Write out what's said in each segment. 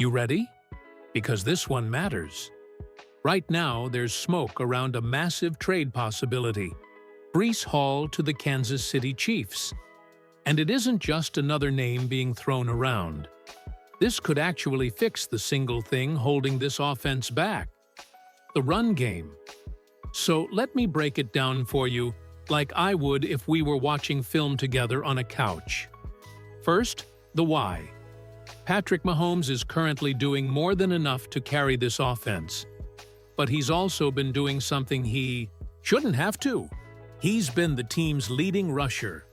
You ready? Because this one matters. Right now, there's smoke around a massive trade possibility. Breece Hall to the Kansas City Chiefs. And it isn't just another name being thrown around. This could actually fix the single thing holding this offense back: the run game. So let me break it down for you like I would if we were watching film together on a couch. First, the why. Patrick Mahomes is currently doing more than enough to carry this offense. But he's also been doing something he shouldn't have to. He's been the team's leading rusher.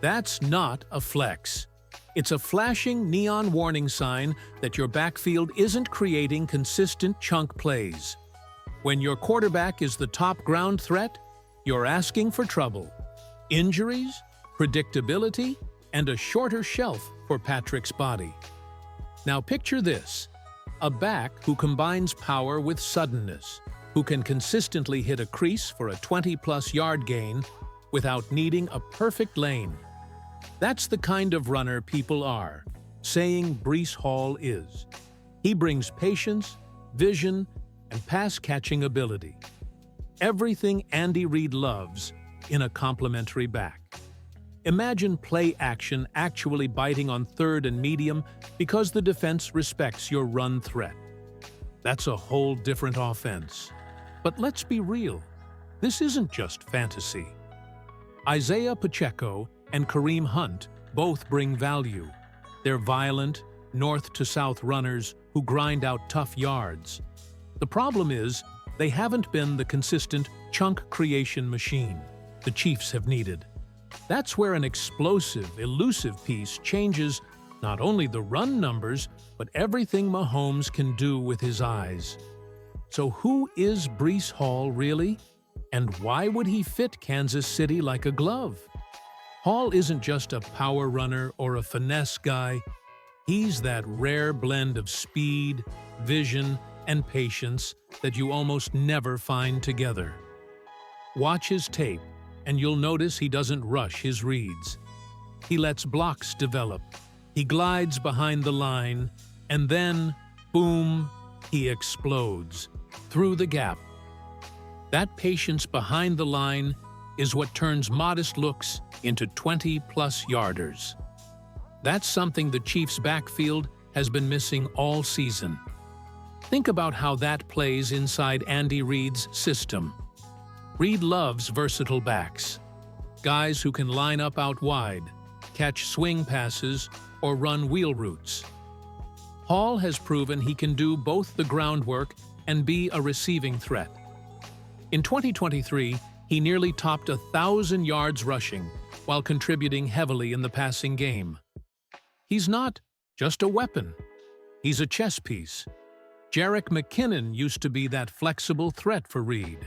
That's not a flex. It's a flashing neon warning sign that your backfield isn't creating consistent chunk plays. When your quarterback is the top ground threat, you're asking for trouble. Injuries, predictability, and a shorter shelf for Patrick's body. Now picture this: a back who combines power with suddenness, who can consistently hit a crease for a 20-plus yard gain without needing a perfect lane. That's the kind of runner people are saying Breece Hall is. He brings patience, vision, and pass-catching ability. Everything Andy Reid loves in a complementary back. Imagine play action actually biting on third and medium because the defense respects your run threat. That's a whole different offense. But let's be real, this isn't just fantasy. Isaiah Pacheco and Kareem Hunt both bring value. They're violent, north-to-south runners who grind out tough yards. The problem is, they haven't been the consistent chunk creation machine the Chiefs have needed. That's where an explosive, elusive piece changes not only the run numbers, but everything Mahomes can do with his eyes. So who is Breece Hall really? And why would he fit Kansas City like a glove? Hall isn't just a power runner or a finesse guy. He's that rare blend of speed, vision, and patience that you almost never find together. Watch his tape, and you'll notice he doesn't rush his reads. He lets blocks develop. He glides behind the line, and then, boom, he explodes through the gap. That patience behind the line is what turns modest looks into 20-plus yarders. That's something the Chiefs' backfield has been missing all season. Think about how that plays inside Andy Reid's system. Reid loves versatile backs, guys who can line up out wide, catch swing passes, or run wheel routes. Hall has proven he can do both the groundwork and be a receiving threat. In 2023, he nearly topped 1,000 yards rushing while contributing heavily in the passing game. He's not just a weapon. He's a chess piece. Jerick McKinnon used to be that flexible threat for Reid.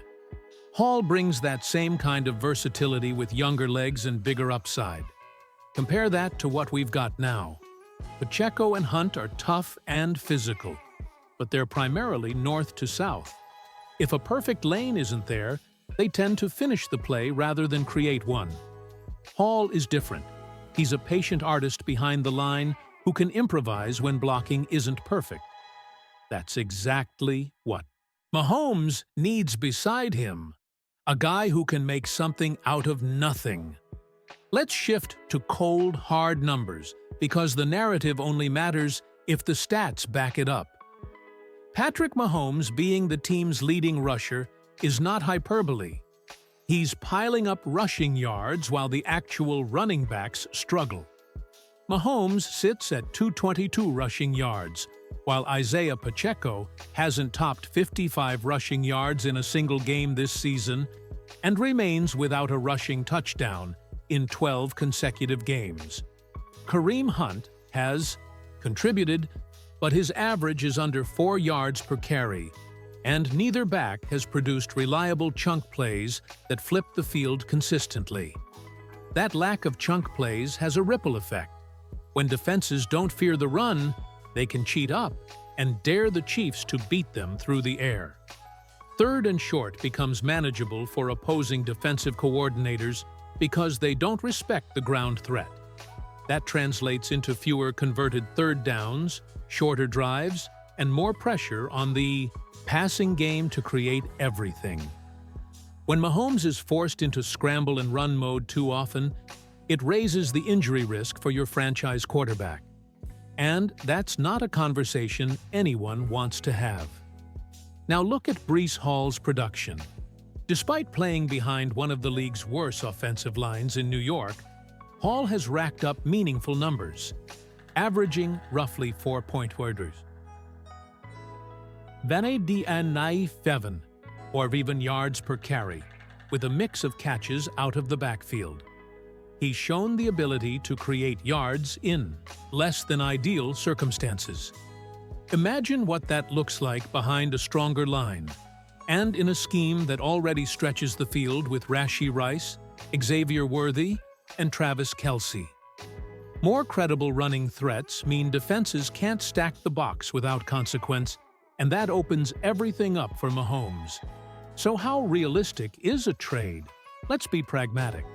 Hall brings that same kind of versatility with younger legs and bigger upside. Compare that to what we've got now. Pacheco and Hunt are tough and physical, but they're primarily north to south. If a perfect lane isn't there, they tend to finish the play rather than create one. Hall is different. He's a patient artist behind the line who can improvise when blocking isn't perfect. That's exactly what Mahomes needs beside him. A guy who can make something out of nothing. Let's shift to cold, hard numbers, because the narrative only matters if the stats back it up. Patrick Mahomes being the team's leading rusher is not hyperbole. He's piling up rushing yards while the actual running backs struggle. Mahomes sits at 222 rushing yards, while Isaiah Pacheco hasn't topped 55 rushing yards in a single game this season and remains without a rushing touchdown in 12 consecutive games. Kareem Hunt has contributed, but his average is under 4 yards per carry, and neither back has produced reliable chunk plays that flip the field consistently. That lack of chunk plays has a ripple effect. When defenses don't fear the run, they can cheat up and dare the Chiefs to beat them through the air. Third and short becomes manageable for opposing defensive coordinators because they don't respect the ground threat. That translates into fewer converted third downs, shorter drives, and more pressure on the passing game to create everything. When Mahomes is forced into scramble and run mode too often, it raises the injury risk for your franchise quarterback. And that's not a conversation anyone wants to have. Now look at Breece Hall's production. Despite playing behind one of the league's worst offensive lines in New York, Hall has racked up meaningful numbers, averaging roughly 4-point orders. Seven, or even yards per carry, with a mix of catches out of the backfield. He's shown the ability to create yards in less than ideal circumstances. Imagine what that looks like behind a stronger line, and in a scheme that already stretches the field with Rashee Rice, Xavier Worthy, and Travis Kelce. More credible running threats mean defenses can't stack the box without consequence, and that opens everything up for Mahomes. So how realistic is a trade? Let's be pragmatic.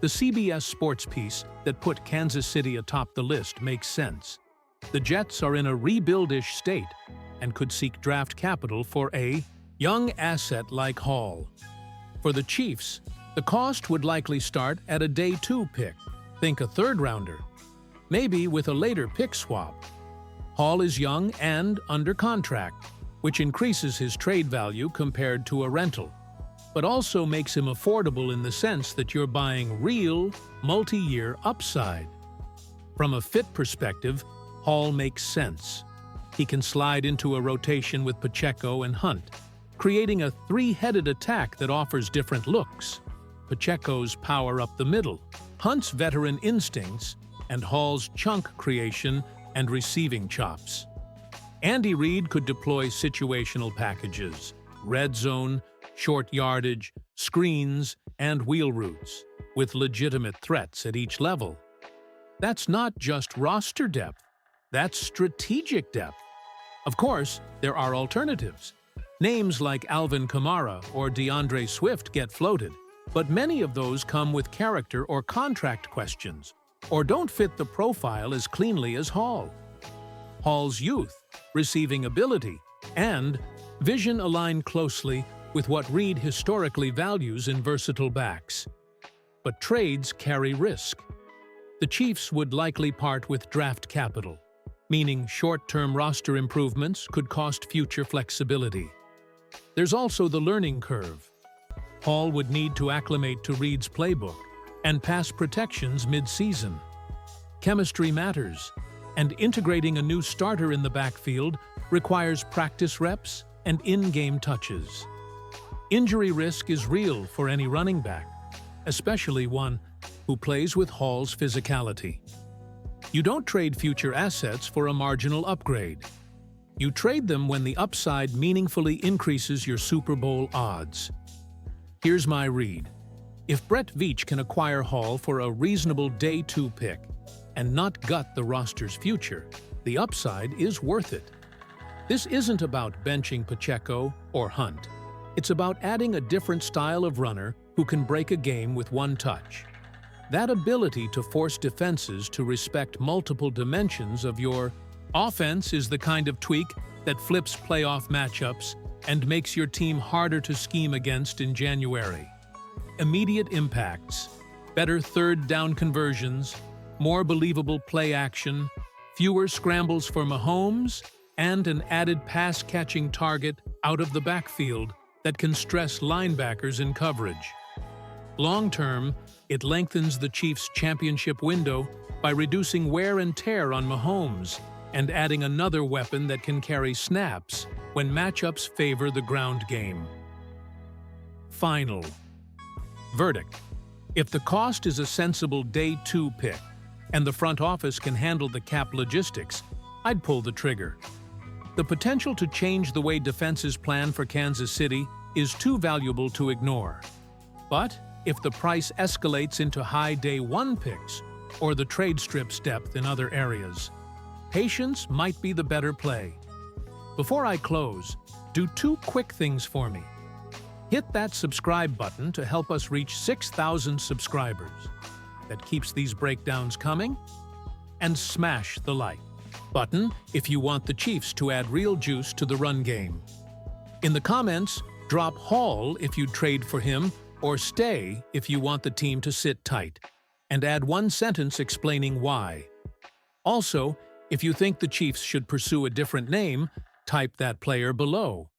The CBS Sports piece that put Kansas City atop the list makes sense. The Jets are in a rebuild-ish state and could seek draft capital for a young asset like Hall. For the Chiefs, the cost would likely start at a day 2 pick. Think a third-rounder. Maybe with a later pick swap. Hall is young and under contract, which increases his trade value compared to a rental, but also makes him affordable in the sense that you're buying real, multi-year upside. From a fit perspective, Hall makes sense. He can slide into a rotation with Pacheco and Hunt, creating a three-headed attack that offers different looks. Pacheco's power up the middle, Hunt's veteran instincts, and Hall's chunk creation and receiving chops. Andy Reid could deploy situational packages, red zone, short yardage, screens, and wheel routes, with legitimate threats at each level. That's not just roster depth, that's strategic depth. Of course, there are alternatives. Names like Alvin Kamara or DeAndre Swift get floated, but many of those come with character or contract questions, or don't fit the profile as cleanly as Hall. Hall's youth, receiving ability, and vision align closely with what Reid historically values in versatile backs. But trades carry risk. The Chiefs would likely part with draft capital, meaning short-term roster improvements could cost future flexibility. There's also the learning curve. Hall would need to acclimate to Reid's playbook and pass protections mid-season. Chemistry matters, and integrating a new starter in the backfield requires practice reps and in-game touches. Injury risk is real for any running back, especially one who plays with Hall's physicality. You don't trade future assets for a marginal upgrade. You trade them when the upside meaningfully increases your Super Bowl odds. Here's my read. If Brett Veach can acquire Hall for a reasonable day 2 pick and not gut the roster's future, the upside is worth it. This isn't about benching Pacheco or Hunt. It's about adding a different style of runner who can break a game with one touch. That ability to force defenses to respect multiple dimensions of your offense is the kind of tweak that flips playoff matchups and makes your team harder to scheme against in January. Immediate impacts, better third down conversions, more believable play action, fewer scrambles for Mahomes, and an added pass-catching target out of the backfield that can stress linebackers in coverage. Long-term, it lengthens the Chiefs' championship window by reducing wear and tear on Mahomes and adding another weapon that can carry snaps when matchups favor the ground game. Final verdict. If the cost is a sensible day 2 pick and the front office can handle the cap logistics, I'd pull the trigger. The potential to change the way defenses plan for Kansas City is too valuable to ignore. But if the price escalates into high day 1 picks or the trade strips depth in other areas, patience might be the better play. Before I close, do 2 quick things for me. Hit that subscribe button to help us reach 6,000 subscribers. that keeps these breakdowns coming. And smash the like button if you want the Chiefs to add real juice to the run game. In the comments, drop Hall if you'd trade for him, or stay if you want the team to sit tight, and add one sentence explaining why. Also, if you think the Chiefs should pursue a different name, type that player below.